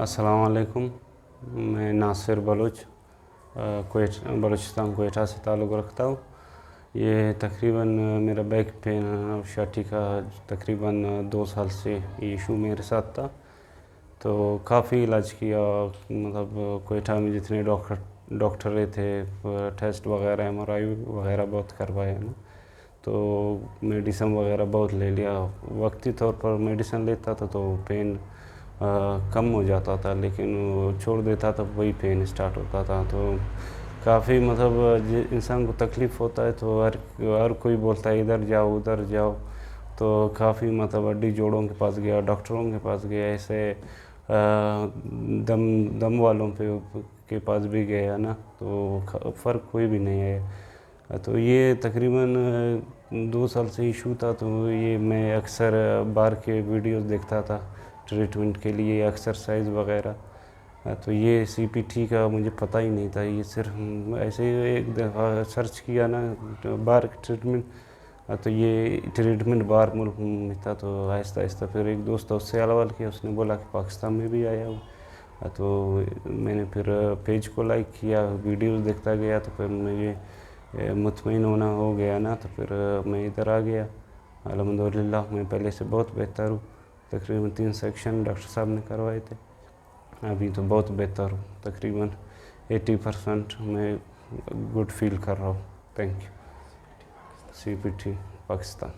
السلام علیکم. میں ناصر بلوچ بلوچستان کوئٹہ سے تعلق رکھتا ہوں. یہ تقریباً میرا بیک پین اور شاٹی کا تقریباً 2 سال سے یہ ایشو میرے ساتھ تھا. تو کافی علاج کیا، مطلب کوئٹہ میں جتنے ڈاکٹر تھے، ٹیسٹ وغیرہ MRI وغیرہ بہت کروائے نا. تو میڈیسن وغیرہ بہت لے لیا. وقتی طور پر میڈیسن لیتا تھا تو پین کم ہو جاتا تھا، لیکن وہ چھوڑ دیتا تھا وہی پین اسٹارٹ ہوتا تھا. تو کافی مطلب انسان کو تکلیف ہوتا ہے تو ہر کوئی بولتا ہے ادھر جاؤ ادھر جاؤ. تو کافی مطلب ہڈی جوڑوں کے پاس گیا، ڈاکٹروں کے پاس گیا، ایسے دم والوں کے پاس بھی گیا نا. تو فرق کوئی بھی نہیں ہے. تو یہ تقریباً 2 سال سے ایشو تھا. تو یہ میں اکثر باہر کے ویڈیوز دیکھتا تھا ٹریٹمنٹ کے لیے، ایکسرسائز وغیرہ. تو یہ CPT کا مجھے پتہ ہی نہیں تھا. یہ صرف ایسے ہی ایک دفعہ سرچ کیا نا باہر ٹریٹمنٹ. تو یہ ٹریٹمنٹ باہر ملک میں تھا. تو آہستہ آہستہ پھر ایک دوست اس سے سوال کیا، اس نے بولا کہ پاکستان میں بھی آیا ہوں. تو میں نے پھر پیج کو لائک کیا، ویڈیوز دیکھتا گیا. تو پھر مجھے مطمئن ہونا ہو گیا نا. تو پھر میں ادھر آ گیا. الحمدللہ میں پہلے سے بہت بہتر ہوں. تقریباً 3 سیکشن ڈاکٹر صاحب نے کروائے تھے. ابھی تو بہت بہتر ہوں. تقریباً 80% میں گڈ فیل کر رہا ہوں. Thank you. CPT پاکستان.